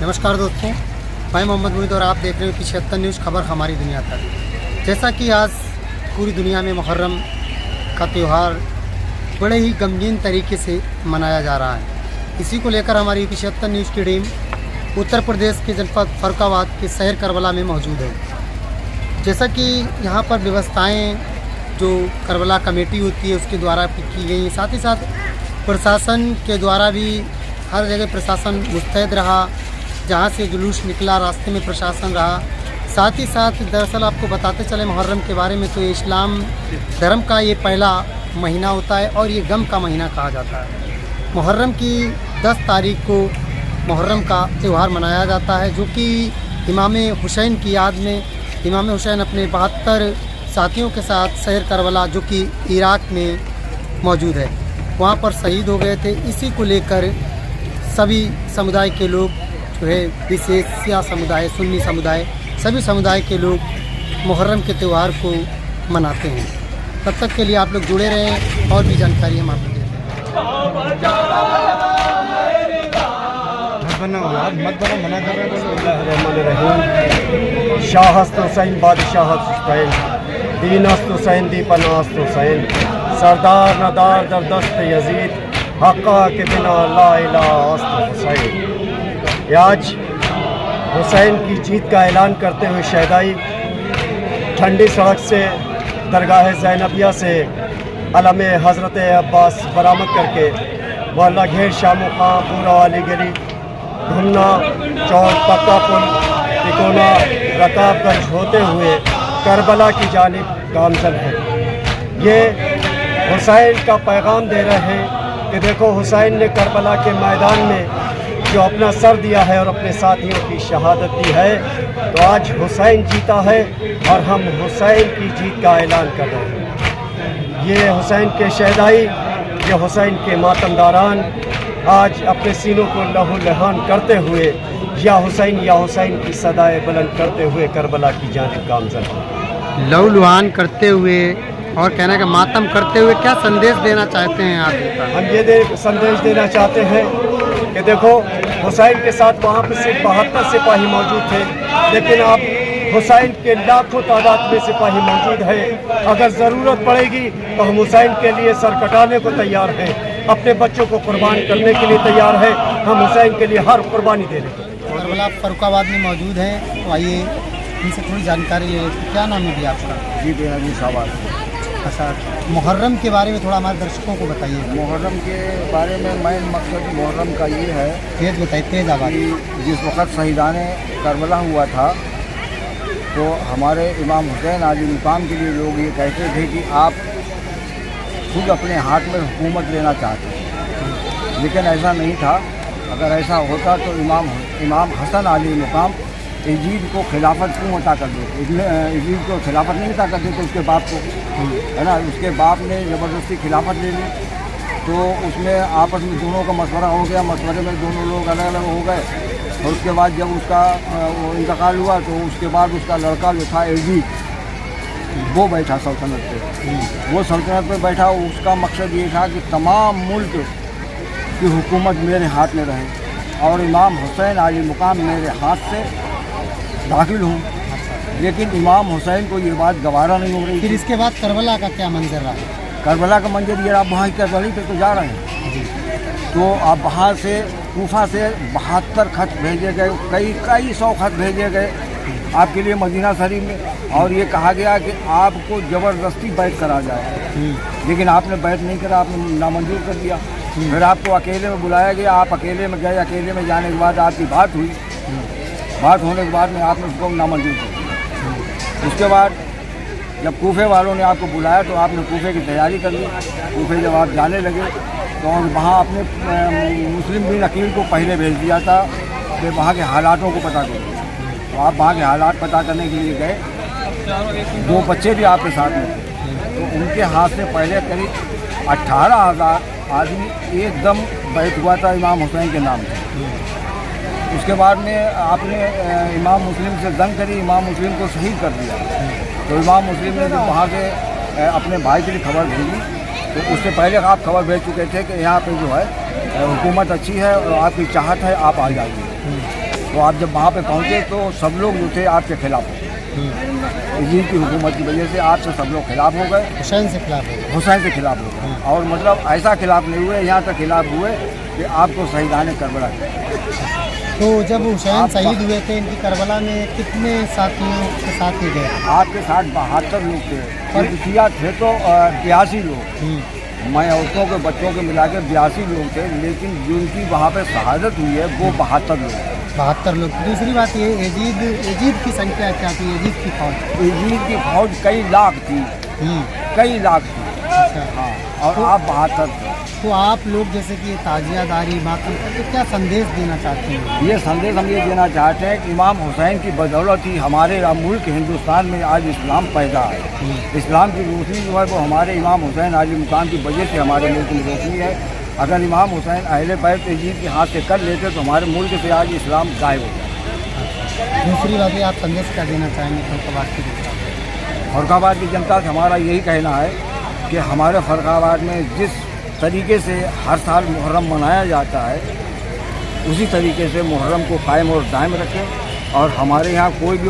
नमस्कार दोस्तों, मैं मोहम्मद मुईद और आप देख रहे हैं 75 न्यूज़ खबर हमारी दुनिया तक। जैसा कि आज पूरी दुनिया में मुहर्रम का त्यौहार बड़े ही गमगीन तरीके से मनाया जा रहा है, इसी को लेकर हमारी 75 न्यूज़ की टीम उत्तर प्रदेश के जनपद फर्रुखाबाद के शहर करबला में मौजूद है। जैसा कि यहाँ पर व्यवस्थाएँ जो करबला कमेटी होती है उसके द्वारा की गई, साथ ही साथ प्रशासन के द्वारा भी हर जगह प्रशासन मुस्तैद रहा। जहाँ से जुलूस निकला रास्ते में प्रशासन रहा। साथ ही साथ दरअसल आपको बताते चले मुहर्रम के बारे में, तो ये इस्लाम धर्म का ये पहला महीना होता है और ये गम का महीना कहा जाता है। मुहर्रम की 10 तारीख को मुहर्रम का त्यौहार मनाया जाता है, जो कि इमाम हुसैन की याद में इमाम हुसैन अपने 72 साथियों के साथ शहर करबला जो कि इराक में मौजूद है वहाँ पर शहीद हो गए थे। इसी को लेकर सभी समुदाय के लोग जो है, विशेष शिया समुदाय, सुन्नी समुदाय, सभी समुदाय के लोग मुहर्रम के त्यौहार को मनाते हैं। तब तक के लिए आप लोग जुड़े रहें और भी जानकारी हम आपको देते हैं। शाहस्त हुसैन बादशाहत हुसैन, दीनस्त हुसैन दीपनास्त हुसैन, सरदार नदार दरदस्त यजीद, हक्का के बिना ला इलाहा हुसैन। आज हुसैन की जीत का ऐलान करते हुए शहदाई ठंडी सड़क से दरगाह ज़ैनबिया से अलम हज़रत अब्बास बरामद करके मोहल्ला घेर शामो खां, पूरा वाली गली, घुमना चौक, पक्का पुल, तिकोना, रकाबगंज होते हुए करबला की जानिब गामज़न है। ये हुसैन का पैगाम दे रहे हैं कि देखो हुसैन ने करबला के मैदान में जो अपना सर दिया है और अपने साथियों की शहादत दी है, तो आज हुसैन जीता है और हम हुसैन की जीत का ऐलान कर रहे हैं। ये हुसैन के शहदाई, ये हुसैन के मातमदारान आज अपने सीनों को लहू लहान करते हुए या हुसैन की सदाएं बुलंद करते हुए करबला की जानिब गामज़न हैं। लहू लुहान करते हुए और कहना का मातम करते हुए क्या संदेश देना चाहते हैं आप? हम ये संदेश देना चाहते हैं कि देखो हुसैन के साथ वहाँ पर सिर्फ 72 सिपाही मौजूद थे, लेकिन अब हुसैन के लाखों तादाद में सिपाही मौजूद है। अगर ज़रूरत पड़ेगी तो हम हुसैन के लिए सर कटाने को तैयार हैं, अपने बच्चों को कुर्बान करने के लिए तैयार हैं। हम हुसैन के लिए हर कुर्बानी देने को। करबला फर्रुखाबाद में मौजूद हैं, तो आइए इनसे थोड़ी जानकारी ले लेते। क्या नाम है आपका? जी बेनज़ीर साहब। अच्छा, मुहर्रम के बारे में थोड़ा हमारे दर्शकों को बताइए। मुहर्रम के बारे में मेन मकसद मुहर्रम का ये है, तेज बताइए, तेज आवाज़। जिस वक़्त शहीदाने करबला हुआ था तो हमारे इमाम हुसैन आली मुकाम के लिए लोग ये कहते थे कि आप खुद अपने हाथ में हुकूमत लेना चाहते हैं, लेकिन ऐसा नहीं था। अगर ऐसा होता तो इमाम हसन आली मुकाम यजीद को खिलाफत क्यों अता कर देते? यजीद को खिलाफत नहीं अता कर देते उसके बाप को, है ना। उसके बाप ने ज़बरदस्ती खिलाफत ले ली, तो उसमें आपस में दोनों का मशवरा हो गया। मशवरे में दोनों लोग अलग अलग हो गए, और उसके बाद जब उसका वो इंतकाल हुआ तो उसके बाद उसका लड़का जो था यजीद, वो बैठा सल्तनत पे। वो सल्तनत पे बैठा, उसका मकसद ये था कि तमाम मुल्क की हुकूमत मेरे हाथ में रहे और इमाम हुसैन आली मुकाम मेरे हाथ से दाखिल हूँ। लेकिन इमाम हुसैन को ये बात गवारा नहीं हो रही। फिर इसके बाद करबला का क्या मंजर रहा? करबला का मंजर ये, आप वहाँ की गली पे तो जा रहे हैं, तो आप वहाँ से कूफा से 72 खत भेजे गए, कई 100 खत भेजे गए आपके लिए मदीना शरीफ में, और ये कहा गया कि आपको ज़बरदस्ती बैत करा जाए, लेकिन आपने बैत नहीं करा, आपने नामंजूर कर दिया। फिर आपको अकेले में बुलाया गया, आप अकेले में गए। अकेले में जाने के बाद आपकी बात हुई, बात होने के बाद में आपने उसको नामंजूर कर दिया। उसके बाद जब कूफे वालों ने आपको बुलाया तो आपने कूफे की तैयारी कर ली। कूफे जब आप जाने लगे तो वहाँ अपने मुस्लिम बिन अकील को पहले भेज दिया था कि वहाँ के हालातों को पता करो। तो आप वहाँ के हालात पता करने के लिए गए। 2 बच्चे भी आपके साथ में थे, तो उनके हाथ से पहले करीब 18,000 आदमी एकदम बैठ हुआ था इमाम हुसैन के नाम से। उसके बाद में आपने इमाम मुस्लिम से जंग करी, इमाम मुस्लिम को शहीद कर दिया। तो इमाम मुस्लिम ने जब वहाँ से अपने भाई के लिए खबर भेजी, तो उससे पहले आप खबर भेज चुके थे कि यहाँ पे जो है हुकूमत अच्छी है और आपकी चाहत है, आप आ जाइए। तो आप जब वहाँ पे पहुँचे तो सब लोग जो थे आपके खिलाफ हो गए। यजीद की हुकूमत की वजह से आपसे सब लोग खिलाफ हो गए, हुसैन से खिलाफ है। हुसैन से खिलाफ हो गए। और मतलब ऐसा खिलाफ नहीं हुए, यहाँ तक खिलाफ हुए कि आपको शहीदान करबला तो जब हुसैन शहीद हुए थे इनकी करबला में कितने साथियों के साथ ही गए? आपके साथ 72 लोग थे और किया थे तो 82 लोग, मैं औरतों के बच्चों के मिला के 82 लोग थे, लेकिन जिनकी वहाँ पे शहादत हुई है वो 72 लोग। 72 लोग। दूसरी बात ये यजीद की संख्या क्या थी? यजीद की फौज यजीद की फौज कई लाख थी, कई लाख थी। अच्छा। हाँ, और आप 72 थे। तो आप लोग जैसे कि ताजियादारी मातम तो क्या संदेश देना चाहते हैं? ये संदेश हम ये देना चाहते हैं कि इमाम हुसैन की बदौलत ही हमारे मुल्क हिंदुस्तान में आज इस्लाम पैदा है। इस्लाम की रोशनी जो है वो हमारे इमाम हुसैन आली मुकाम की वजह से हमारे मुल्क में रोशनी है। अगर इमाम हुसैन अहले बैत यजीद के हाथ से कर लेते तो हमारे मुल्क से आज इस्लाम गायब हो जाता। दूसरी बात ये आप संदेश क्या देना चाहेंगे फर्रुखाबाद की जनता? फर्रुखाबाद की जनता से हमारा यही कहना है कि हमारे फर्रुखाबाद में जिस तरीके से हर साल मुहर्रम मनाया जाता है उसी तरीके से मुहर्रम को कायम और दायम रखें। और हमारे यहाँ कोई भी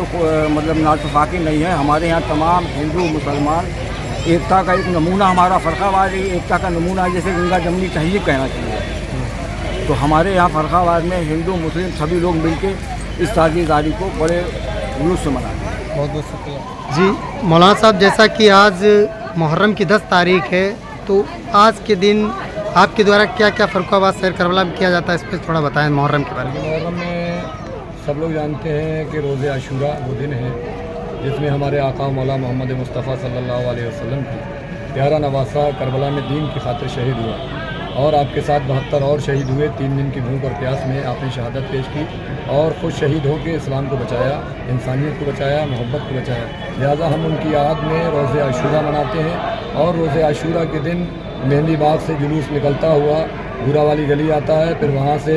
मतलब नातफाकी नहीं है। हमारे यहाँ तमाम हिंदू मुसलमान एकता का एक नमूना, हमारा फर्रुखाबाद एकता का नमूना है, जैसे गंगा जमनी तहजीब कहना चाहिए। तो हमारे यहाँ फर्रुखाबाद में हिंदू मुस्लिम सभी लोग मिलकर इस साझेदारी को बड़े जुलूस से मनाते हैं। बहुत बहुत शुक्रिया जी। मौलाना साहब, जैसा कि आज मुहर्रम की 10 तारीख है तो आज के दिन आपके द्वारा क्या क्या फर्रुखाबाद शहर करबला में किया जाता है, इस पर थोड़ा बताएं मुहर्रम के बारे में। मुहर्रम में सब लोग जानते हैं कि रोज़े आशूरा वो दिन है जिसमें हमारे आका मौला मोहम्मद मुस्तफ़ा सल्लल्लाहु अलैहि वसल्लम की प्यारा नवासा करबला में दीन की खातिर शहीद हुआ और आपके साथ 72 और शहीद हुए। 3 दिन की भूख और प्यास में आपने शहादत पेश की और खुद शहीद होकर इस्लाम को बचाया, इंसानियत को बचाया, मोहब्बत को बचाया। लिहाजा हम उनकी याद में रोज़े आशूरा मनाते हैं और रोज़े आशूरा के दिन मेहंदी बाग से जुलूस निकलता हुआ भूरा वाली गली आता है, फिर वहाँ से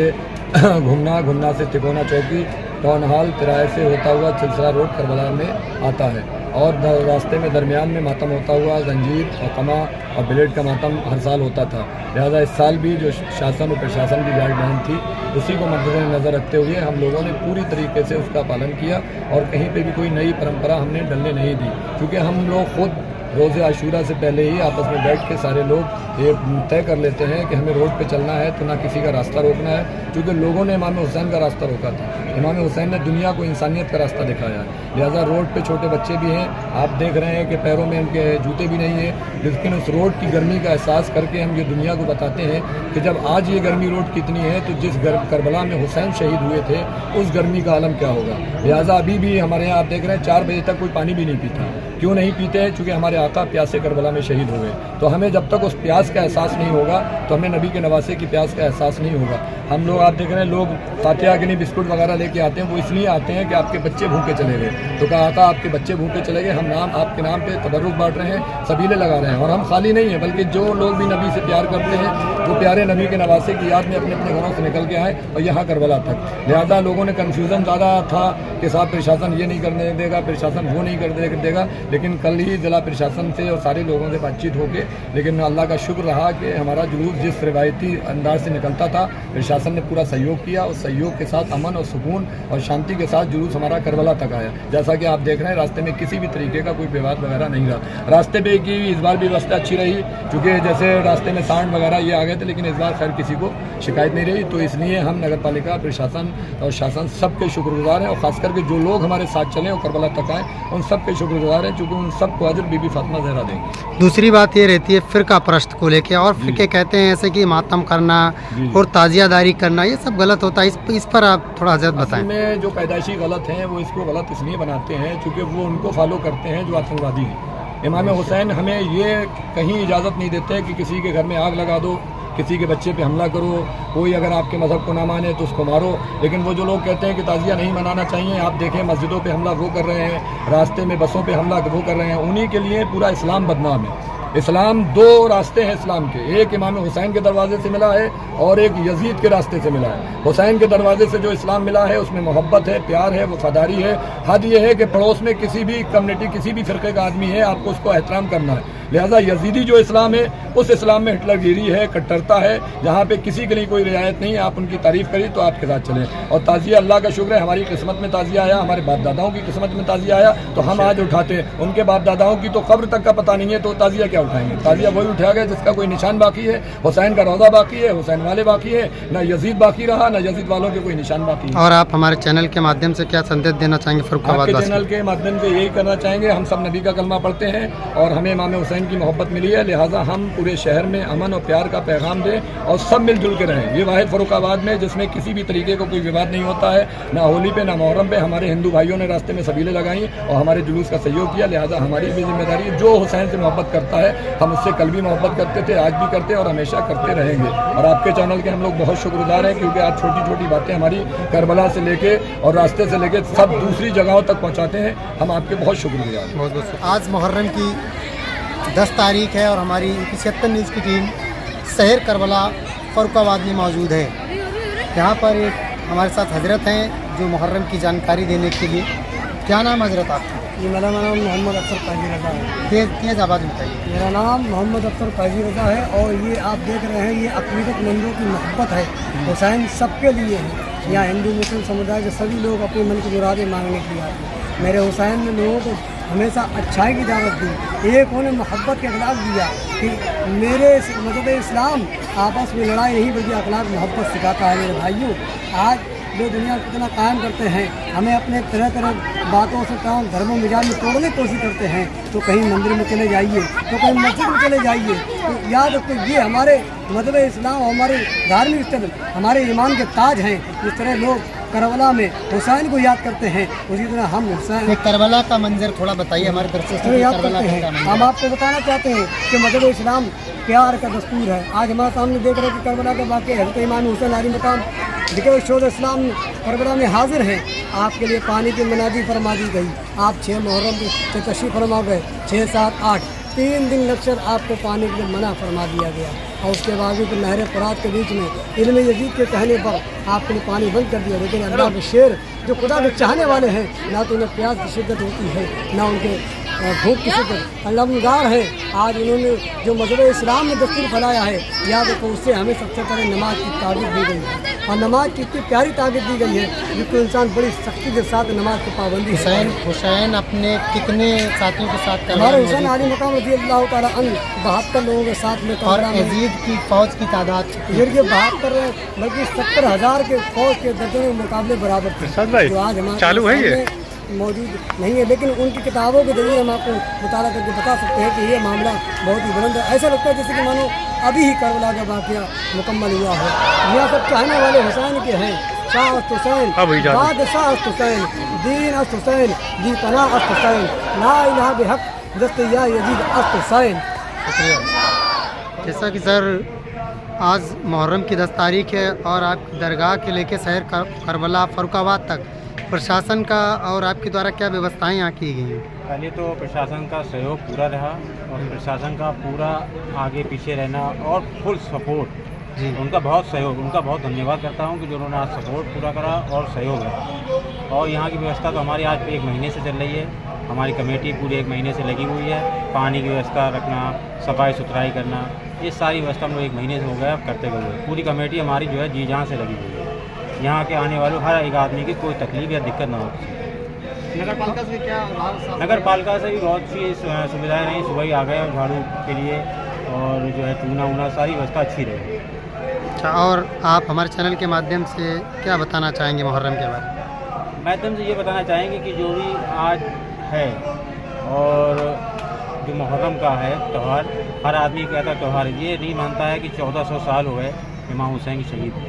घुमना से तिकोना चौकी, टाउन हॉल, तिराए से होता हुआ सिलसिला रोड करबला में आता है और रास्ते में दरमियान में मातम होता हुआ जंजीर और कमा और ब्लेड का मातम हर साल होता था। लिहाजा इस साल भी जो शासन और प्रशासन की गाइडलाइन थी उसी को मद्देनज़र रखते हुए हम लोगों ने पूरी तरीके से उसका पालन किया और कहीं पे भी कोई नई परंपरा हमने डलने नहीं दी, क्योंकि हम लोग खुद रोज़े आशूरा से पहले ही आपस में बैठ के सारे लोग ये तय कर लेते हैं कि हमें रोड पे चलना है तो ना किसी का रास्ता रोकना है, क्योंकि लोगों ने इमाम हुसैन का रास्ता रोका था। इमाम हुसैन ने दुनिया को इंसानियत का रास्ता दिखाया है। लिहाजा रोड पे छोटे बच्चे भी हैं, आप देख रहे हैं कि पैरों में उनके जूते भी नहीं हैं, लेकिन उस रोड की गर्मी का एहसास करके हम ये दुनिया को बताते हैं कि जब आज ये गर्मी रोड कितनी है तो जिस करबला में हुसैन शहीद हुए थे उस गर्मी का आलम क्या होगा। लिहाजा अभी भी हमारे यहाँ आप देख रहे हैं 4 बजे तक कोई पानी भी नहीं पीता। क्यों नहीं पीते हैं? क्योंकि हमारे आका प्यासे करबला में शहीद हुए। तो हमें जब तक उस प्यास का एहसास नहीं होगा तो हमें नबी के नवासे की प्यास का एहसास नहीं होगा। हम लोग आप देख रहे हैं लोग फातिहा के लिए बिस्कुट वगैरह लेके आते हैं, वो इसलिए आते हैं कि आपके बच्चे भूखे चले गए। तो कहा आका आपके बच्चे भूखे चले गए, हम नाम आपके नाम पे तबर्रुक बांट रहे हैं, सबीले लगा रहे हैं। और हम खाली नहीं हैं, बल्कि जो लोग भी नबी से प्यार करते हैं वो प्यारे नबी के नवासे की याद में अपने अपने घरों से निकल के आए और यहाँ करबला तक। लिहाजा लोगों ने कन्फ्यूज़न ज़्यादा था कि साहब प्रशासन ये नहीं करने देगा, प्रशासन वो नहीं कर देगा, लेकिन कल ही जिला प्रशासन से और सारे लोगों से बातचीत होके, लेकिन अल्लाह का शुक्र रहा कि हमारा जुलूस जिस रिवायती अंदाज से निकलता था प्रशासन ने पूरा सहयोग किया और सहयोग के साथ अमन और सुकून और शांति के साथ जुलूस हमारा करबला तक आया। जैसा कि आप देख रहे हैं रास्ते में किसी भी तरीके का कोई विवाद वगैरह नहीं रहा। रास्ते पे की इस बार भी व्यवस्था अच्छी रही, क्योंकि जैसे रास्ते में सांड वगैरह ये आ गए थे, लेकिन इस बार खैर किसी को शिकायत नहीं रही। तो इसलिए हम नगर पालिका प्रशासन और शासन सबके शुक्रगुजार हैं और ख़ास करके जो लोग हमारे साथ चले और करबला तक आए उन सबके शुक्रगुजार हैं, क्योंकि उन सबको अजर बीबी फातिमा ज़हरा देंगे। दूसरी बात ये रहती है फ़िरका परस्त को लेके, और फ़िरके कहते हैं ऐसे कि मातम करना और ताज़ियादारी करना ये सब गलत होता है, इस पर आप थोड़ा हजरत बताएं। में जो पैदाइशी गलत हैं वो इसको गलत इसलिए बनाते हैं क्योंकि वो उनको फॉलो करते हैं जो आतंकवादी हैं। इमाम हुसैन हमें ये कहीं इजाज़त नहीं देते कि किसी के घर में आग लगा दो, किसी के बच्चे पे हमला करो, कोई अगर आपके मज़हब को ना माने तो उसको मारो। लेकिन वो जो लोग कहते हैं कि ताज़िया नहीं मनाना चाहिए, आप देखें मस्जिदों पे हमला वो कर रहे हैं, रास्ते में बसों पे हमला वो कर रहे हैं, उन्हीं के लिए पूरा इस्लाम बदनाम है। इस्लाम 2 रास्ते हैं इस्लाम के, एक इमाम हुसैन के दरवाजे से मिला है और एक यजीद के रास्ते से मिला है। हुसैन के दरवाजे से जो इस्लाम मिला है उसमें मोहब्बत है, प्यार है, वफादारी है। हद ये है कि पड़ोस में किसी भी कम्युनिटी किसी भी फ़िरके का आदमी है आपको उसको एहतराम करना है। लिहाजा यजीदी जो इस्लाम है उस इस्लाम में हिटलरगिरी है, कट्टरता है, जहाँ पे किसी के लिए कोई रियायत नहीं है। आप उनकी तारीफ़ करिए तो आपके साथ चलें। और ताज़िया अल्लाह का शुक्र है, हमारी किस्मत में ताज़िया आया, हमारे बाप दादाओं की किस्मत में ताज़िया आया तो हम आज उठाते हैं। उनके बाप दादाओं की तो कब्र तक का पता नहीं है तो ताज़िया क्या उठाएंगे। ताज़िया वही उठाया गया जिसका कोई निशान बाकी है। हुसैन का रौज़ा बाकी है, हुसैन वाले बाकी है, न यजीद बाकी रहा, न यजीद वालों के कोई निशान बाकी है। और आप हमारे चैनल के माध्यम से क्या संदेश देना चाहेंगे फर्रुखाबाद आपके वासियों चैनल के माध्यम से यही करना चाहेंगे, हम सब नबी का कलमा पढ़ते हैं और हमें इमाम हुसैन की मोहब्बत मिली है, लिहाजा हम पूरे शहर में अमन और प्यार का पैगाम दें और सब मिलजुल के रहें। ये वाहिद फर्रुखाबाद में जिसमें किसी भी तरीके का कोई विवाद नहीं होता है, ना होली पे ना मुहर्रम पे। हमारे हिंदू भाइयों ने रास्ते में सबीलें लगाई और हमारे जुलूस का सहयोग किया, लिहाजा हमारी भी जिम्मेदारी है। जो हुसैन से मोहब्बत करता है हम उससे कल भी मोहब्बत करते थे, आज भी करते हैं और हमेशा करते रहेंगे। और आपके चैनल के हम लोग बहुत शुक्रगुजार हैं क्योंकि आज छोटी छोटी बातें हमारी करबला से लेके और रास्ते से लेके सब दूसरी जगहों तक पहुँचाते हैं। हम आपके बहुत शुक्रगुजार हैं। बहुत बहुत आज मुहर्रम की 10 तारीख है और हमारी 75 न्यूज़ की टीम शहर करबला फर्रुखाबाद में मौजूद है। यहाँ पर एक हमारे साथ हजरत हैं जो मुहर्रम की जानकारी देने के लिए। क्या नाम हजरत आपका? जी मेरा नाम मोहम्मद अफसर काजी रज़ा है। तेज आवाज़ में बताइए। मेरा नाम मोहम्मद अफसर काजी रज़ा है और ये आप देख रहे हैं ये अक़ीदतमंदों की मोहब्बत है। हुसैन सबके लिए है। यहाँ हिंदू मुस्लिम समुदाय के सभी लोग अपने मन की मुरादें मांगने के लिए आते हैं। मेरे हुसैन ने लोगों को हमेशा अच्छाई की दावत दी, एक उन्हें मोहब्बत के अखलाक दिया कि मेरे मज़हब इस्लाम आपस में लड़ाई नहीं बल्कि अखलाक मोहब्बत सिखाता है। मेरे भाइयों, आज लोग दुनिया को कितना कायम करते हैं, हमें अपने तरह तरह बातों से काम धर्मों मिजाज में तोड़ने की कोशिश करते हैं। तो कहीं मंदिर में चले जाइए, तो कहीं मस्जिद में चले जाइए, तो याद रखो ये हमारे मज़हब इस्लाम, हमारे धार्मिक स्थल, हमारे ईमान के ताज हैं। इस तरह लोग करबला में हुसैन को याद करते हैं, उसी तरह हम हुसैन करबला का मंजर थोड़ा बताइए हमारे दर्शकों को। याद करबला करते का हैं। मंजर। हम आपको बताना चाहते हैं कि मज़हब इस्लाम प्यार का दस्तूर है। आज हमारे सामने देख रहे हैं कि करबला के वाक़े हज़रत इमाम हुसैन आली मकाम जिक्र शोध इस्लाम करबला में हाजिर हैं। आपके लिए पानी की मनादी फरमा दी गई। आप 6 मुहर्रम से तशरीफ़ फरमा गए, 6, 7, 8 3 दिन लक्सर आपको पानी के लिए मना फरमा दिया गया और उसके बावजूद नहर फरात के बीच में इल्म यजीद के कहने पर आपके लिए पानी बंद कर दिया। लेकिन अल्लाह के शेर जो खुदा के चाहने वाले हैं, ना तो उन्हें प्यास की शिद्दत होती है ना उनके भूख की शिद्दत। अल्लाहगार है। आज उन्होंने जो मज़हब इस्लाम में दस्तूर फैलाया है, याद रखो उससे हमें सबसे पहले नमाज की ताक़ीद दी गई है और नमाज की इतनी प्यारी ताक़ीद दी गई है जिसको इंसान बड़ी सख्ती के साथ नमाज की पाबंदी। हुसैन अपने कितने साथियों के साथ हमारे हुसैन आली मकाम रज़ी अल्लाह तआला अन्हु 72 लोगों के साथ में और यजीद की फौज की तादाद ये 72 बल्कि 70,000 के फौज के दर्जनों के मुकाबले बराबर थे। जो आज हमारे चालू है ये मौजूद नहीं है, लेकिन उनकी किताबों के जरिए हम आपको मुताला करके बता सकते हैं कि ये मामला बहुत ही बुलंद है। ऐसा लगता है जैसे कि मानो अभी ही करबला का वाक़या मुकम्मल हुआ है। यहाँ सब चाहने वाले हुसैन के हैं। शाह अस्त हुसैन, बादशाह अस्त हुसैन, दीन अस्त हुसैन, दी पनाह अस्त हुसैन, ला इलाहा बिहक दस्त या यजीद अस्त हुसैन। जैसा कि सर आज मुहर्रम की 10 तारीख है और आप दरगाह के लेके शहर करबला फर्रुखाबाद तक प्रशासन का और आपके द्वारा क्या व्यवस्थाएं यहाँ की गई हैं? पहले तो प्रशासन का सहयोग पूरा रहा और प्रशासन का पूरा आगे पीछे रहना और फुल सपोर्ट जी, उनका बहुत सहयोग, उनका बहुत धन्यवाद करता हूँ कि जो उन्होंने आज सपोर्ट पूरा करा और सहयोग रहा। और यहाँ की व्यवस्था तो हमारी आज 1 महीने से चल रही है। हमारी कमेटी पूरे 1 महीने से लगी हुई है। पानी की व्यवस्था रखना, सफाई सुथराई करना, ये सारी व्यवस्था हम लोग 1 महीने से हो गया करते हुए। पूरी कमेटी हमारी जो है जी जान से लगी हुई है। यहाँ के आने वालों हर एक आदमी की कोई तकलीफ या दिक्कत ना हो। नगर पालिका से क्या? नगर पालिका से भी बहुत सी सुविधाएं रही। सुबह ही आ गए और झाड़ू के लिए और जो है चूना वूना सारी व्यवस्था अच्छी रही। अच्छा, और आप हमारे चैनल के माध्यम से क्या बताना चाहेंगे मुहर्रम के बारे में? माध्यम से ये बताना चाहेंगे कि जो भी आज है और जो मुहर्रम का है त्यौहार, हर आदमी कहता है त्यौहार, ये नहीं मानता है कि 1400 साल हो गए इमाम हुसैन की शहीद।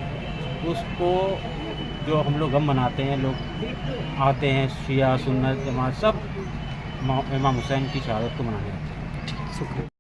उसको जो हम लोग गम मनाते हैं, लोग आते हैं शिया सुन्नत जमात सब इमाम हुसैन की शहादत को मनाने आते हैं। शुक्रिया।